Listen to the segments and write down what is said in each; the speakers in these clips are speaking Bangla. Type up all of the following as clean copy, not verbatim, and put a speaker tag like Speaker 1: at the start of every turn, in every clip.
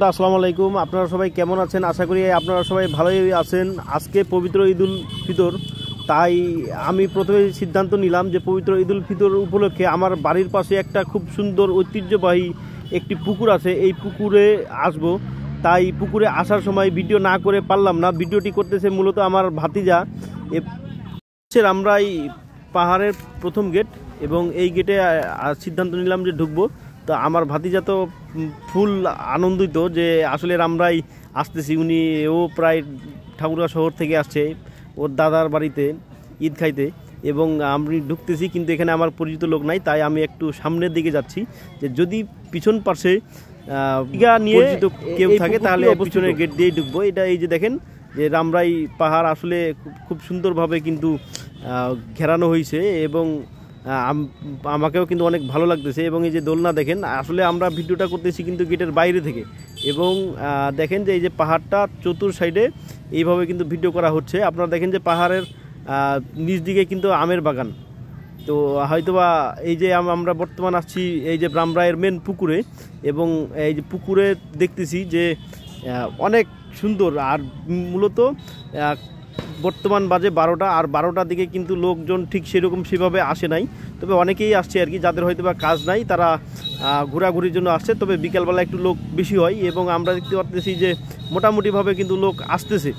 Speaker 1: আসসালামু আলাইকুম। আপনারা সবাই কেমন আছেন? আশা করি আপনারা সবাই ভালোই আছেন। আজকে পবিত্র ঈদুল ফিতর, তাই আমি প্রথমে সিদ্ধান্ত নিলাম যে পবিত্র ঈদুল ফিতর উপলক্ষে আমার বাড়ির পাশে একটা খুব সুন্দর ঐতিহ্যবাহী একটি পুকুর আছে, এই পুকুরে আসব। তাই পুকুরে আসার সময় ভিডিও না করে পারলাম না। ভিডিওটি করতেছে মূলত আমার ভাতিজা। রামরাই পাহাড়ের প্রথম গেট এবং এই গেটে সিদ্ধান্ত নিলাম যে ঢুকবো। তো আমার ভাতিজা তো ফুল আনন্দিত যে আসলে রামরাই আসতেছি। ও প্রায় ঠাকুরগাঁও শহর থেকে আসছে ওর দাদার বাড়িতে ঈদ খাইতে, এবং আমি ঢুকতেছি কিন্তু এখানে আমার পরিচিত লোক নাই। তাই আমি একটু সামনের দিকে যাচ্ছি, যে যদি পিছন পাশে নিয়ে কেউ থাকে তাহলে পিছনের গেট দিয়েই ঢুকবো। এটা এই যে দেখেন যে রামরাই পাহাড় আসলে খুব সুন্দরভাবে কিন্তু ঘেরানো হয়েছে, এবং আমাকেও কিন্তু অনেক ভালো লাগতেছে। এবং এই যে দোলনা দেখেন, আসলে আমরা ভিডিওটা করতেছি কিন্তু গেটের বাইরে থেকে, এবং দেখেন যে এই যে পাহাড়টা চতুর সাইডে এইভাবে কিন্তু ভিডিও করা হচ্ছে। আপনারা দেখেন যে পাহাড়ের নিচ দিকে কিন্তু আমের বাগান। তো হয়তোবা এই যে আমরা বর্তমান আসছি এই যে রামরাইয়ের মেন পুকুরে, এবং এই যে পুকুরে দেখতেছি যে অনেক সুন্দর। আর মূলত বর্তমান বাজে 12টা, আর 12টার দিকে কিন্তু লোকজন ঠিক সেভাবে আসে নাই, তবে অনেকেই আসছে আর কি। যাদের হয়তো বা কাজ নাই তারা ঘোরাঘুরির জন্য আসছে, তবে বিকালবেলা একটু লোক বেশি হয়। এবং আমরা দেখতে পাচ্ছি যে মোটামুটিভাবে কিন্তু লোক আসতেছে।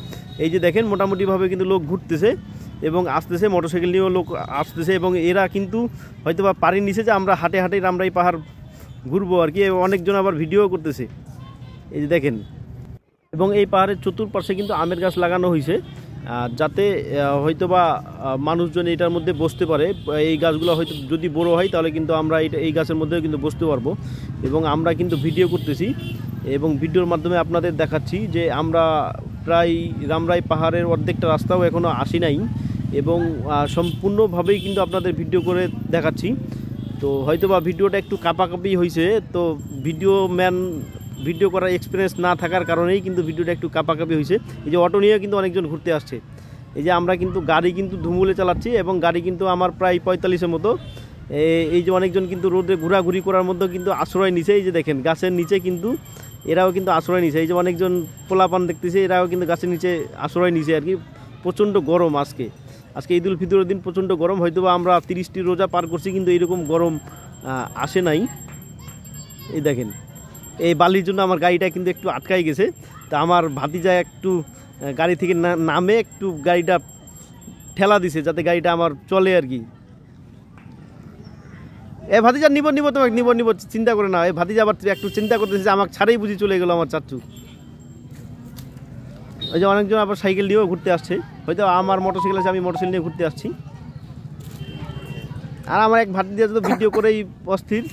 Speaker 1: এই যে দেখেন মোটামুটিভাবে কিন্তু লোক ঘুরতেছে এবং আসতেছে, মোটরসাইকেল নিয়েও লোক আসতেছে। এবং এরা কিন্তু হয়তো বা পাড়ি নিছে যে আমরা হাঁটে হাঁটে রামরাই পাহাড় ঘুরবো আর কি। অনেকজন আবার ভিডিও করতেছে, এই যে দেখেন। এবং এই পাহাড়ের চতুর্পাশে কিন্তু আমের গাছ লাগানো হয়েছে, যাতে হয়তোবা মানুষজন এটার মধ্যে বসতে পারে। এই গাছগুলো হয়তো যদি বড় হয় তাহলে কিন্তু আমরা এই গাছের মধ্যেও কিন্তু বসতে পারবো। এবং আমরা কিন্তু ভিডিও করতেছি এবং ভিডিওর মাধ্যমে আপনাদের দেখাচ্ছি যে আমরা প্রায় রামরাই পাহাড়ের অর্ধেকটা রাস্তাও এখনও আসি নাই, এবং সম্পূর্ণভাবেই কিন্তু আপনাদের ভিডিও করে দেখাচ্ছি। তো হয়তোবা ভিডিওটা একটু কাঁপাকাঁপি হয়েছে, তো ভিডিও করার এক্সপিরিয়েন্স না থাকার কারণেই কিন্তু ভিডিওটা একটু কাঁপাকাঁপি হয়েছে। এই যে অটো নিয়ে কিন্তু অনেকজন ঘুরতে আসছে। এই যে আমরা কিন্তু গাড়ি কিন্তু ধুমুলে চালাচ্ছি, এবং গাড়ি কিন্তু আমার প্রায় 45-এর মতো। এই যে অনেকজন কিন্তু রোডে ঘোরাঘুরি করার মধ্যে কিন্তু আশ্রয় নিছে। এই যে দেখেন গাছের নিচে কিন্তু এরাও কিন্তু আশ্রয় নিছে। এই যে অনেকজন পোলাপান দেখতেছে, এরাও কিন্তু গাছের নিচে আশ্রয় নিছে আর কি। প্রচণ্ড গরম আজকে ঈদুল ফিতরের দিন প্রচণ্ড গরম। হয়তো বা আমরা 30টি রোজা পার করছি কিন্তু এইরকম গরম আসে নাই। এই দেখেন এই বালির জন্য আমার গাড়িটা কিন্তু একটু আটকাই গেছে। তা আমার ভাতিজা একটু গাড়ি থেকে নামে একটু গাড়িটা ঠেলা দিছে যাতে গাড়িটা আমার চলে আর কি। ভাতিজা নিব তোমাকে নিব, চিন্তা করে না। ভাতিজা আবার একটু চিন্তা করতেছে যে আমাকে ছাড়াই বুঝি চলে গেল আমার চাচু। ওই যে অনেকজন আবার সাইকেল নিয়েও ঘুরতে আসছে, হয়তো আমার মোটরসাইকেল আছে, আমি মোটরসাইকেল নিয়ে ঘুরতে আসছি। আর আমার এক ভাতিজা তো ভিডিও করেই অস্থির।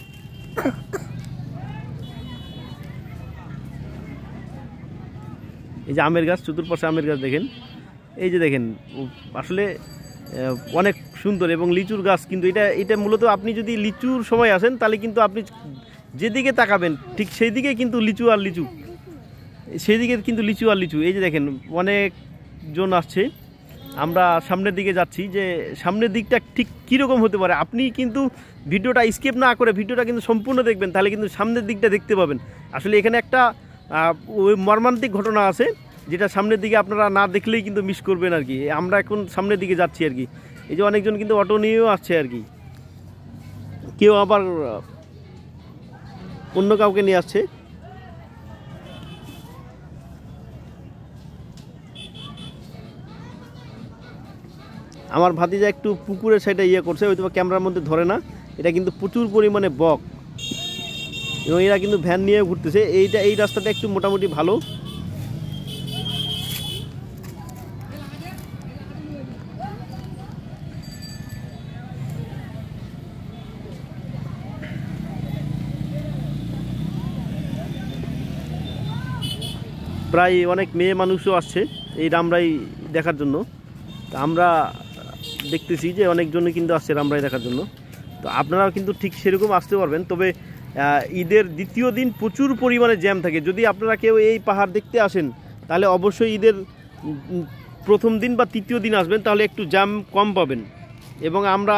Speaker 1: এই যে আমের গাছ, চতুর্পাশে আমের গাছ দেখেন। এই যে দেখেন আসলে অনেক সুন্দর। এবং লিচুর গাছ কিন্তু এটা মূলত আপনি যদি লিচুর সময় আসেন তাহলে কিন্তু আপনি যেদিকে তাকাবেন ঠিক সেই দিকে কিন্তু লিচু আর লিচু, সেদিকে কিন্তু লিচু আর লিচু। এই যে দেখেন অনেকজন আসছে, আমরা সামনের দিকে যাচ্ছি। যে সামনের দিকটা ঠিক কীরকম হতে পারে আপনি কিন্তু ভিডিওটা স্কিপ না করে ভিডিওটা কিন্তু সম্পূর্ণ দেখবেন, তাহলে কিন্তু সামনের দিকটা দেখতে পাবেন। আসলে এখানে একটা ওই মর্মান্তিক ঘটনা আছে, যেটা সামনের দিকে আপনারা না দেখলেই কিন্তু মিস করবেন আর কি। আমরা এখন সামনের দিকে যাচ্ছি আর কি। এই যে অনেকজন কিন্তু অটো নিয়েও আসছে আর কি, কেউ আবার অন্য কাউকে নিয়ে আসছে। আমার ভাতিজা একটু পুকুরের সাইডে করছে, হয়তো ক্যামেরার মধ্যে ধরে না। এটা কিন্তু প্রচুর পরিমাণে বক, এবং এরা কিন্তু ভ্যান নিয়ে ঘুরতেছে। এই রাস্তাটা একটু মোটামুটি ভালো। প্রায় অনেক মেয়ে মানুষও আসছে এই রামরাই দেখার জন্য। তো আমরা দেখতেছি যে অনেকজনই কিন্তু আসছে রামরাই দেখার জন্য। তো আপনারাও কিন্তু ঠিক সেরকম আসতে পারবেন, তবে ঈদের দ্বিতীয় দিন প্রচুর পরিমাণে জ্যাম থাকে। যদি আপনারা কেউ এই পাহাড় দেখতে আসেন তাহলে অবশ্যই ঈদের প্রথম দিন বা তৃতীয় দিন আসবেন, তাহলে একটু জ্যাম কম পাবেন। এবং আমরা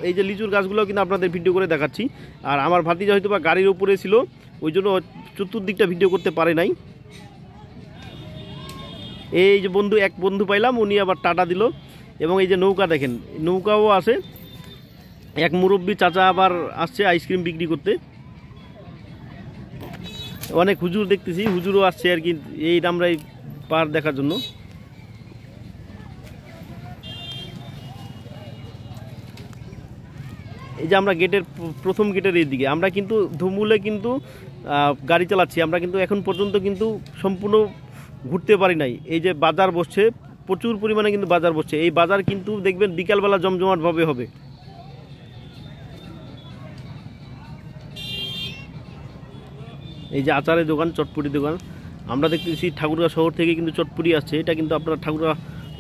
Speaker 1: এই যে লিচুর গাছগুলো কিন্তু আপনাদের ভিডিও করে দেখাচ্ছি। আর আমার ভাতিজা হয়তো বা গাড়ির উপরে ছিল, ও ওই জন্য চতুর্দিকটা ভিডিও করতে পারে নাই। এই যে এক বন্ধু পাইলাম, উনি আবার টাটা দিল। এবং এই যে নৌকা দেখেন, নৌকাও আছে। এক মুরব্বী চাচা আবার আসছে আইসক্রিম বিক্রি করতে। অনেক হুজুর দেখতেছি, হুজুরও আসছে আর কি এই রামরাই পার দেখার জন্য। এই যে আমরা গেটের প্রথম গেটের এই দিকে আমরা কিন্তু ধুমুলে কিন্তু গাড়ি চালাচ্ছি। আমরা কিন্তু এখন পর্যন্ত কিন্তু সম্পূর্ণ ঘুরতে পারি নাই। এই যে বাজার বসছে, প্রচুর পরিমাণে কিন্তু বাজার বসছে। এই বাজার কিন্তু দেখবেন বিকালবেলা জমজমাটভাবে হবে। এই যে আচারের দোকান, চটপটি দোকান। আমরা দেখতেছি ঠাকুরগাঁ শহর থেকে কিন্তু চটপটি আসছে। এটা কিন্তু আপনারা ঠাকুরগাঁ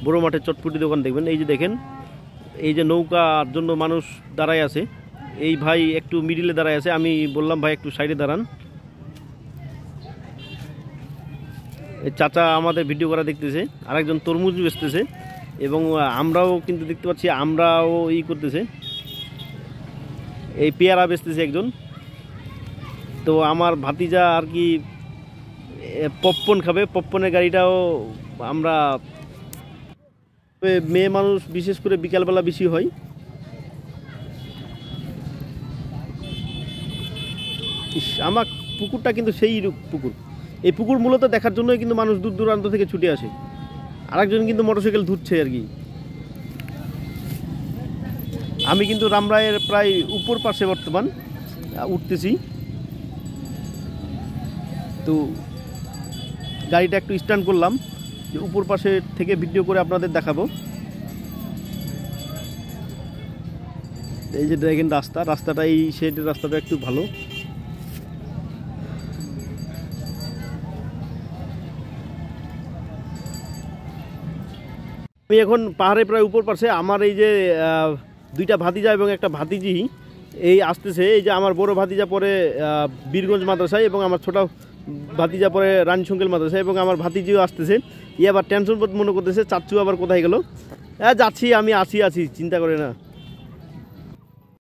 Speaker 1: বড় মাঠের চটপটি দোকান দেখবেন। এই যে দেখেন, এই যে নৌকার জন্য মানুষ দাঁড়ায় আছে। এই ভাই একটু মিডিলে দাঁড়ায় আছে, আমি বললাম ভাই একটু সাইডে দাঁড়ান। এই চাচা আমাদের ভিডিও করা দেখতেছে, আরেকজন তরমুজ বেচতেছে। এবং আমরাও কিন্তু দেখতে পাচ্ছি, আমরাও করতেছে, এই পেয়ারা বেচতেছে একজন। তো আমার ভাতিজা আর কি পপকর্ন খাবে, পপকর্নের গাড়িটাও আমরা, মেয়ে মানুষ বিশেষ করে বিকালবেলা বেশি হয়। আমার পুকুরটা কিন্তু সেই পুকুর। এই পুকুর মূলত দেখার জন্যই কিন্তু মানুষ দূর দূরান্ত থেকে ছুটে আসে। আরেকজন কিন্তু মোটরসাইকেল ধুচ্ছে আর কি। আমি কিন্তু রামরায়ের প্রায় উপর পাশে বর্তমান উঠতেছি। তো গাড়িটা একটু স্ট্যান্ড করলাম, যে উপর পাশে থেকে ভিডিও করে আপনাদের দেখাবো। এই যে দেখেন রাস্তাটা, এই সাইডের রাস্তাটা একটু ভালো। আমি এখন পাহাড়ে প্রায় উপর পাশে। আমার এই যে দুইটা ভাতিজা এবং একটা ভাতিজি এই আসতেছে। এই যে আমার বড় ভাতিজা পরে বীরগঞ্জ মাদ্রাসায়, এবং আমার ছোট ভাতিজা পরে রানীশঙ্কেল মাদ্রাসায়, এবং আমার ভাতিজিও আসতেছে। আবার টেনশন মনে করতেছে চাচ্চু আবার কোথায় গেল। যাচ্ছি, আমি আছি, চিন্তা করে না।